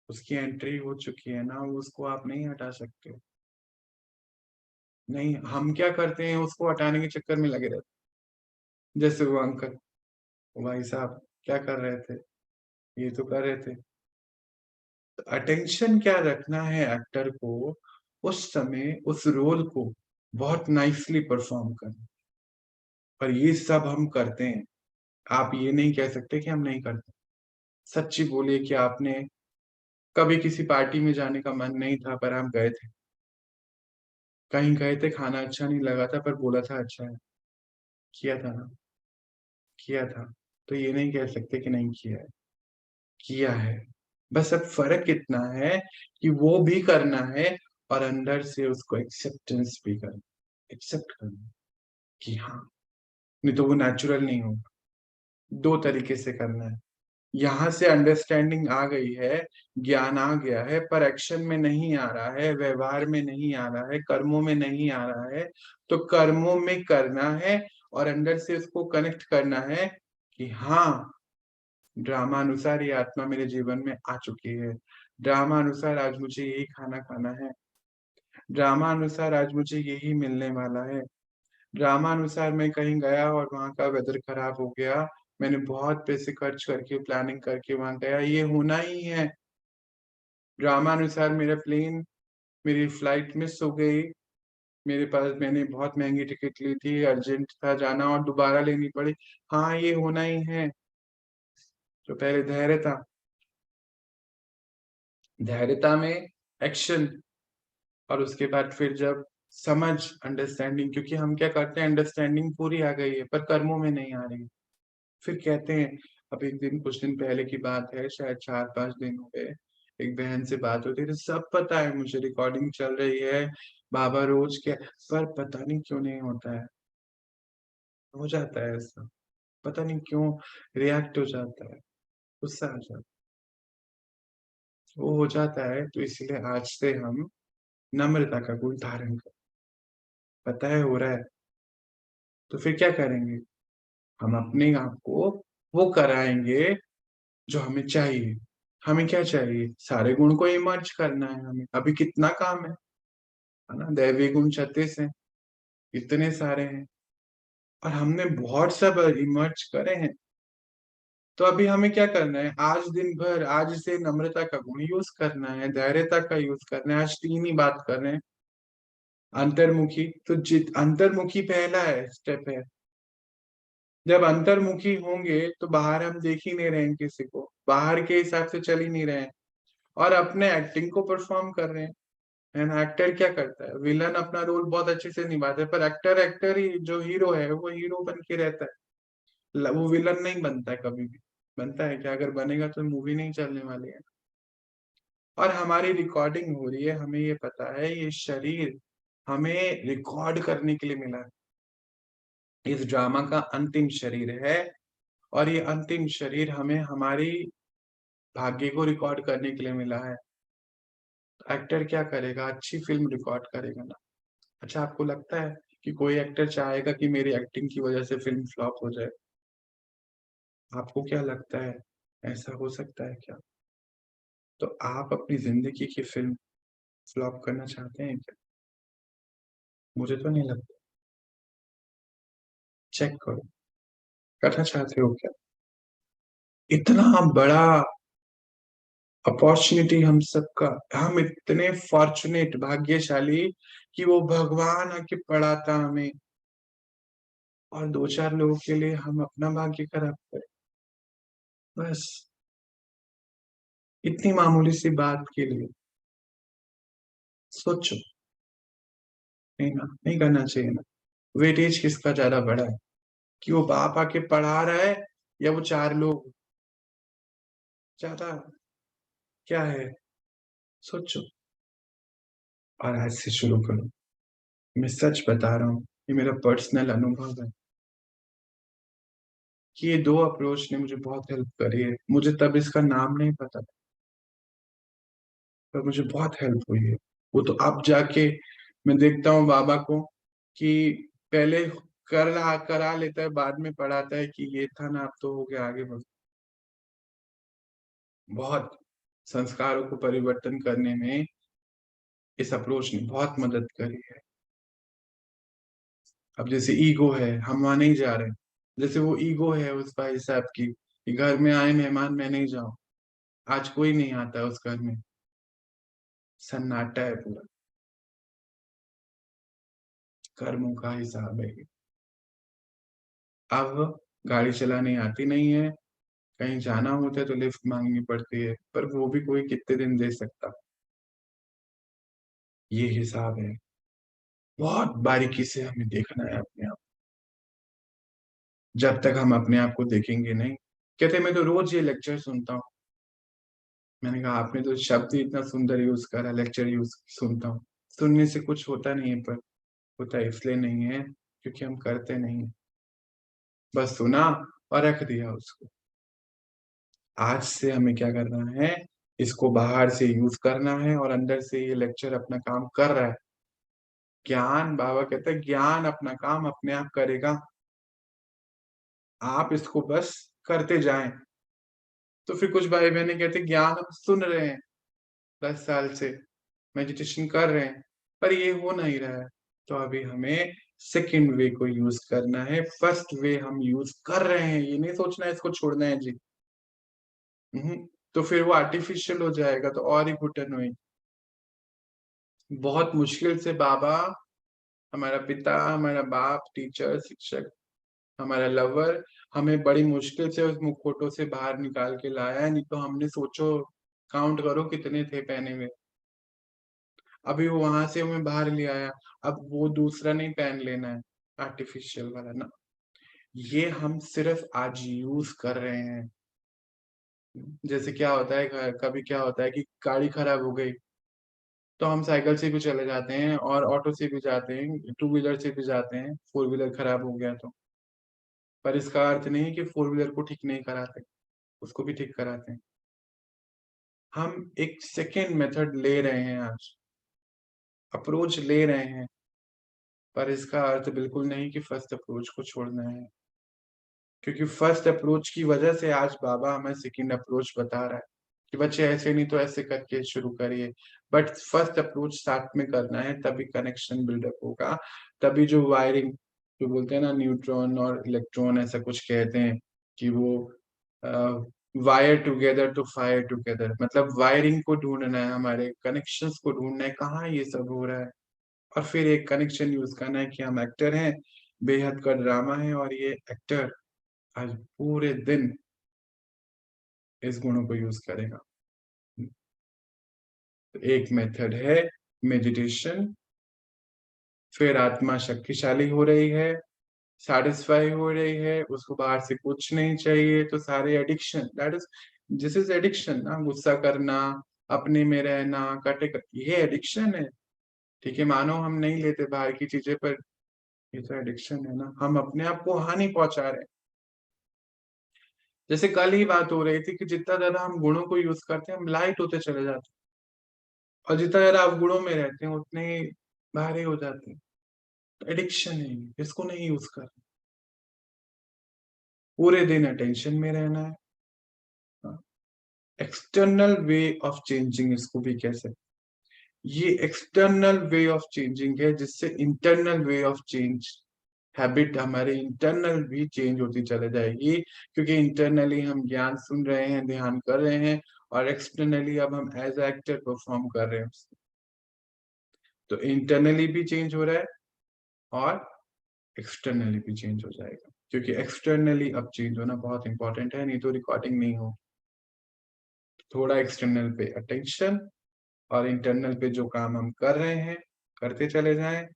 उसकी एंट्री हो चुकी है ना, वो उसको आप नहीं हटा सकते। नहीं, हम क्या करते हैं, उसको हटाने के चक्कर में लगे रहते हैं। जैसे वो अंकल, वो भाई साहब क्या कर रहे थे, ये तो कर रहे थे, अटेंशन क्या रखना है एक्टर को, उस समय उस रोल को बहुत नाइसली परफॉर्म करना। और ये सब हम करते हैं, आप ये नहीं कह सकते कि हम नहीं करते। सच्ची बोलिए कि आपने कभी किसी पार्टी में जाने का मन नहीं था पर आप गए थे, कहीं गए थे, खाना अच्छा नहीं लगा था पर बोला था अच्छा है, किया था ना, किया था। तो ये नहीं कह सकते कि नहीं किया है, किया है। बस अब फर्क इतना है कि वो भी करना है और अंदर से उसको एक्सेप्टेंस भी करना, एक्सेप्ट करना कि हाँ, नहीं तो वो नेचुरल नहीं होगा। दो तरीके से करना है। यहाँ से अंडरस्टैंडिंग आ गई है, ज्ञान आ गया है, पर एक्शन में नहीं आ रहा है, व्यवहार में नहीं आ रहा है, कर्मों में नहीं आ रहा है। तो कर्मों में करना है और अंदर से उसको कनेक्ट करना है कि हाँ, ड्रामा अनुसार ये आत्मा मेरे जीवन में आ चुकी है, ड्रामा अनुसार आज मुझे यही खाना खाना है, ड्रामा अनुसार आज मुझे यही मिलने वाला है, ड्रामा अनुसार मैं कहीं गया और वहां का वेदर खराब हो गया, मैंने बहुत पैसे खर्च करके प्लानिंग करके वहां गया, ये होना ही है। ड्रामा अनुसार मेरा प्लेन, मेरी फ्लाइट मिस हो गई, मेरे पास मैंने बहुत महंगी टिकट ली थी, अर्जेंट था जाना और दोबारा लेनी पड़ी, हाँ ये होना ही है। तो पहले धैर्यता, धैर्यता में एक्शन, और उसके बाद फिर जब समझ, अंडरस्टैंडिंग, क्योंकि हम क्या करते हैं, अंडरस्टैंडिंग पूरी आ गई है पर कर्मों में नहीं आ रही है। फिर कहते हैं, अब एक दिन, कुछ दिन पहले की बात है, शायद 4-5 दिन हो गए, एक बहन से बात होती है तो सब पता है मुझे, रिकॉर्डिंग चल रही है, बाबा रोज के, पर पता नहीं क्यों नहीं होता है, हो जाता है ऐसा, पता नहीं क्यों रिएक्ट हो जाता है, गुस्सा आ जाता है, वो हो जाता है। तो इसलिए आज से हम नम्रता का गुण धारण कर, पता है हो रहा है, तो फिर क्या करेंगे, हम अपने आप को वो कराएंगे जो हमें चाहिए। हमें क्या चाहिए, सारे गुण को इमर्ज करना है, हमें अभी कितना काम है ना, दैवी गुण 36 हैं, इतने सारे हैं, और हमने बहुत सब इमर्ज करे हैं। तो अभी हमें क्या करना है, आज दिन भर, आज से नम्रता का गुण यूज करना है, धैर्यता का यूज करना है। आज तीन ही बात कर रहे हैं। अंतर्मुखी, तो जित अंतर्मुखी पहला है, स्टेप है। जब अंतर्मुखी होंगे तो बाहर हम देख ही नहीं रहे हैं, किसी को बाहर के हिसाब से चल ही नहीं रहे हैं, और अपने एक्टिंग को परफॉर्म कर रहे हैं। एंड एक्टर क्या करता है, विलन अपना रोल बहुत अच्छे से निभाता है, पर एक्टर एक्टर ही, जो हीरो है वो हीरो बन के रहता है, वो विलन नहीं बनता है कभी भी। बनता है क्या, अगर बनेगा तो मूवी नहीं चलने वाली है। और हमारी रिकॉर्डिंग हो रही है, हमें ये पता है, ये शरीर हमें रिकॉर्ड करने के लिए मिला है, इस ड्रामा का अंतिम शरीर है। और ये अंतिम शरीर हमें हमारी भाग्य को रिकॉर्ड करने के लिए मिला है। एक्टर क्या करेगा, अच्छी फिल्म रिकॉर्ड करेगा ना। अच्छा, आपको लगता है कि कोई एक्टर चाहेगा कि मेरी एक्टिंग की वजह से फिल्म फ्लॉप हो जाए? आपको क्या लगता है, ऐसा हो सकता है क्या? तो आप अपनी जिंदगी की फिल्म फ्लॉप करना चाहते हैं क्या? मुझे तो नहीं लगता। चेक करो, करना चाहते हो क्या? इतना बड़ा अपॉर्चुनिटी हम सबका, हम इतने फॉर्चुनेट, भाग्यशाली कि वो भगवान आके पढ़ाता हमें, और दो चार लोगों के लिए हम अपना भाग्य खराब करें। बस इतनी मामूली सी बात के लिए सोचो। नहीं ना, नहीं करना चाहिए ना। वेटेज किसका ज्यादा बड़ा है, कि वो बाप आके पढ़ा रहा है या वो चार लोग, ज्यादा क्या है, सोचो। और आज से शुरू करो, मैं सच बता रहा हूँ, ये मेरा पर्सनल अनुभव है कि ये दो अप्रोच ने मुझे बहुत हेल्प करी है। मुझे तब इसका नाम नहीं पता था, पर मुझे बहुत हेल्प हुई है। वो तो अब जाके मैं देखता हूँ बाबा को, कि पहले करा लेता है, बाद में पढ़ाता है कि ये था ना, अब तो हो गया, आगे बढ़ो। बहुत संस्कारों को परिवर्तन करने में इस अप्रोच ने बहुत मदद करी है। अब जैसे ईगो है, हम वहां नहीं जा रहे, जैसे वो ईगो है उस भाई साहब की कि घर में आए मेहमान मैं नहीं जाऊं, आज कोई नहीं आता उस घर में, सन्नाटा है पूरा। कर्मों का हिसाब है ये। अब गाड़ी चलानी आती नहीं है, कहीं जाना होता है तो लिफ्ट मांगनी पड़ती है, पर वो भी कोई कितने दिन दे सकता। ये हिसाब है। बहुत बारीकी से हमें देखना है अपने आप। जब तक हम अपने आप को देखेंगे नहीं। कहते मैं तो रोज ये लेक्चर सुनता हूँ। मैंने कहा आपने तो शब्द ही इतना सुंदर यूज करा, लेक्चर यूज सुनता हूँ। सुनने से कुछ होता नहीं है, पर होता इसलिए नहीं है क्योंकि हम करते नहीं है। बस सुना और रख दिया उसको। आज से हमें क्या करना है, इसको बाहर से यूज करना है और अंदर से ये लेक्चर अपना काम कर रहा है। ज्ञान, बाबा कहते हैं ज्ञान अपना काम अपने आप करेगा। आप इसको बस करते जाएं। तो फिर कुछ भाई बहने कहते ज्ञान हम सुन रहे हैं 10 साल से, मेडिटेशन कर रहे हैं, पर ये हो नहीं रहा है। तो अभी हमें सेकंड वे को यूज करना है। फर्स्ट वे हम यूज कर रहे हैं, ये नहीं सोचना है इसको छोड़ना है जी। तो फिर वो आर्टिफिशियल हो जाएगा, तो और ही घुटन हुई। बहुत मुश्किल से बाबा, हमारा पिता, हमारा बाप, टीचर, शिक्षक, हमारा लवर, हमें बड़ी मुश्किल से उस मुखौटों से बाहर निकाल के लाया है। नहीं तो हमने सोचो, काउंट करो कितने थे पहने हुए। अभी वो वहां से हमें बाहर ले आया। अब वो दूसरा नहीं पहन लेना है, आर्टिफिशियल वाला ना। ये हम सिर्फ आज यूज कर रहे हैं। जैसे क्या होता है, कभी क्या होता है कि गाड़ी खराब हो गई, तो हम साइकिल से भी चले जाते हैं और ऑटो से भी जाते हैं, टू व्हीलर से भी जाते हैं, फोर व्हीलर खराब हो गया तो। पर इसका अर्थ नहीं कि फोर व्हीलर को ठीक नहीं कराते, उसको भी ठीक कराते हैं। हम एक सेकेंड मेथड ले रहे हैं आज, अप्रोच ले रहे हैं, पर इसका अर्थ बिल्कुल नहीं कि फर्स्ट अप्रोच को छोड़ना है। क्योंकि फर्स्ट अप्रोच की वजह से आज बाबा हमें सेकंड अप्रोच बता रहा है कि बच्चे ऐसे नहीं तो ऐसे करके शुरू करिए। बट फर्स्ट अप्रोच साथ में करना है, तभी कनेक्शन बिल्डअप होगा। तभी जो वायरिंग, जो बोलते हैं ना न्यूट्रॉन और इलेक्ट्रॉन ऐसा कुछ कहते हैं कि वो wire together to fire together, मतलब वायरिंग को ढूंढना है, हमारे कनेक्शंस को ढूंढना है, कहाँ ये सब हो रहा है। और फिर एक कनेक्शन यूज करना है कि हम एक्टर हैं, बेहद का ड्रामा है, और ये एक्टर आज पूरे दिन इस गुणों को यूज करेगा। तो एक मेथड है मेडिटेशन। फिर आत्मा शक्तिशाली हो रही है, सैटिस्फाई हो रही है, उसको बाहर से कुछ नहीं चाहिए। तो सारे addiction, that is, this is addiction ना, गुस्सा करना, अपने में रहना, ये एडिक्शन है। ठीक है, मानो हम नहीं लेते बाहर की चीजें, पर ये तो एडिक्शन है ना, हम अपने आप को हानि पहुंचा रहे हैं। जैसे कल ही बात हो रही थी कि जितना ज्यादा हम गुणों को यूज करते हैं, हम लाइट होते चले जाते हैं, और जितना ज्यादा आप गुणों में रहते हैं उतने ही भारी हो जाते हैं। एडिक्शन है ये, इसको नहीं यूज कर। पूरे दिन अटेंशन में रहना है। एक्सटर्नल वे ऑफ चेंजिंग इसको भी कह सकते। ये एक्सटर्नल वे ऑफ चेंजिंग है, जिससे internal way of change, habit हमारे इंटरनल भी चेंज होती चले जाएगी। क्योंकि इंटरनली हम ज्ञान सुन रहे हैं, ध्यान कर रहे हैं, और एक्सटर्नली अब हम एज एक्टर परफॉर्म कर रहे हैं। तो इंटरनली भी चेंज हो रहा है और एक्सटर्नली भी चेंज हो जाएगा। क्योंकि एक्सटर्नली अब चेंज होना बहुत इंपॉर्टेंट है, नहीं तो रिकॉर्डिंग नहीं हो। थोड़ा एक्सटर्नल पे अटेंशन, और इंटरनल पे जो काम हम कर रहे हैं करते चले जाएं।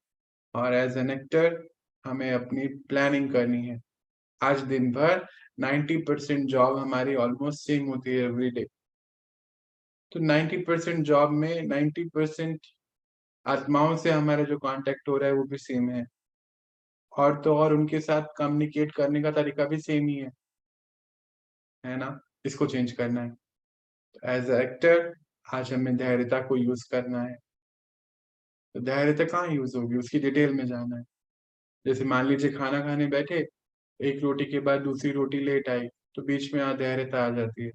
और एज एन एक्टर हमें अपनी प्लानिंग करनी है। आज दिन भर 90% जॉब हमारी ऑलमोस्ट सेम होती है एवरी डे। तो 90% जॉब में 90% आत्माओं से हमारा जो कांटेक्ट हो रहा है वो भी सेम है। और तो और उनके साथ कम्युनिकेट करने का तरीका भी सेम ही है ना। इसको चेंज करना है। एज एक्टर आज हमें धैर्यता को यूज करना है। तो धैर्यता कहाँ यूज होगी, उसकी डिटेल में जाना है। जैसे मान लीजिए खाना खाने बैठे, एक रोटी के बाद दूसरी रोटी लेट आई, तो बीच में अधैर्यता आ जाती है।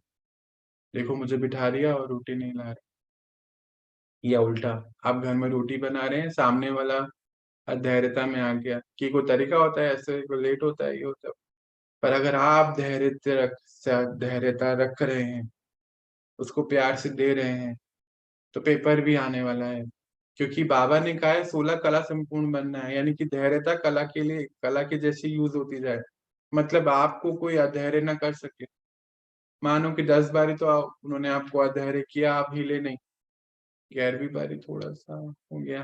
देखो मुझे बिठा दिया और रोटी नहीं ला रहे। या उल्टा, आप घर में रोटी बना रहे हैं, सामने वाला अधैर्यता में आ गया कि कोई तरीका होता है ऐसे, कोई लेट होता है, ये होता है। पर अगर आप धैर्यता रख रहे हैं, उसको प्यार से दे रहे हैं, तो पेपर भी आने वाला है, क्योंकि बाबा ने कहा है 16 कला संपूर्ण बनना है, यानी कि धैर्यता कला के लिए कला के जैसी यूज होती जाए, मतलब आपको कोई अधैर्य ना कर सके। मानो कि 10 बारी तो उन्होंने आपको अधैर्य किया, आप हिले नहीं, 11वीं बारी थोड़ा सा हो गया,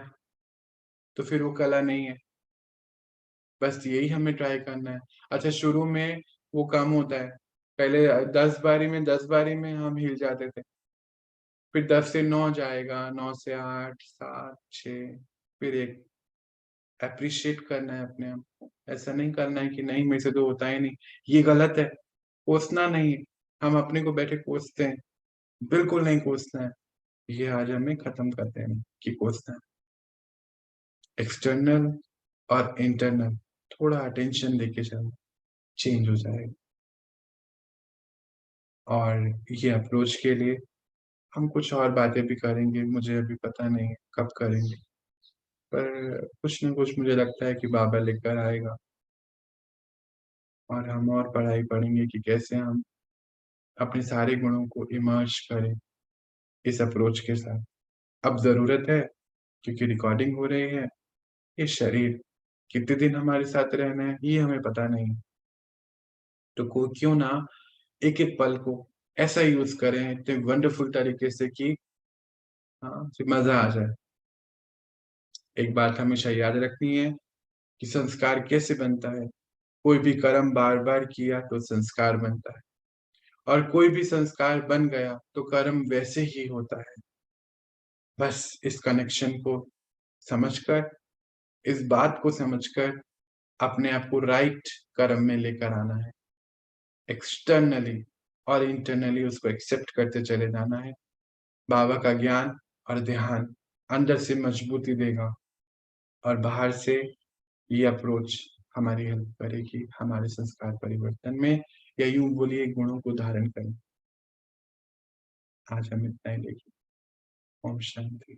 तो फिर वो कला नहीं है। बस यही हमें ट्राई करना है। अच्छा, शुरू में वो कम होता है, पहले 10 बारी में हम हिल जाते थे, फिर 10 से 9 जाएगा, 9 से 8, 7, 6, फिर 1। एप्रिशिएट करना है अपने आप को, ऐसा नहीं करना है कि नहीं मेरे से तो होता ही नहीं, ये गलत है। कोसना नहीं है, हम अपने को बैठे कोसते हैं, बिल्कुल नहीं कोसना है। ये आज हमें खत्म करते हैं कि कोसना है। एक्सटर्नल और इंटरनल थोड़ा अटेंशन देके चलो, चेंज हो जाएगा। और ये अप्रोच के लिए हम कुछ और बातें भी करेंगे, मुझे अभी पता नहीं है कब करेंगे, पर कुछ न कुछ मुझे लगता है कि बाबा लेकर आएगा, और हम और पढ़ाई पढ़ेंगे कि कैसे हम अपने सारे गुणों को इमर्ज करें इस अप्रोच के साथ। अब ज़रूरत है, क्योंकि रिकॉर्डिंग हो रही है, ये शरीर कितने दिन हमारे साथ रहना है ये हमें पता नहीं, तो को क्यों ना एक-एक पल को ऐसा यूज़ करें इतने वंडरफुल तरीके से कि हाँ, कि मज़ा आ जाए। एक बात हमेशा याद रखनी है कि संस्कार कैसे बनता है, कोई भी कर्म बार-बार किया तो संस्कार बनता है, और कोई भी संस्कार बन गया तो कर्म वैसे ही होता है। बस इस कनेक्शन को समझकर, इस बात को समझकर अपने आप को राइट कर्म में लेकर आना है। एक्सटर्नली और इंटरनली उसको एक्सेप्ट करते चले जाना है। बाबा का ज्ञान और ध्यान अंदर से मजबूती देगा, और बाहर से ये अप्रोच हमारी हेल्प करेगी हमारे संस्कार परिवर्तन में, या यूँ बोलिए गुणों को धारण करने। आज हम इतना ही लेंगे। ओम शांति।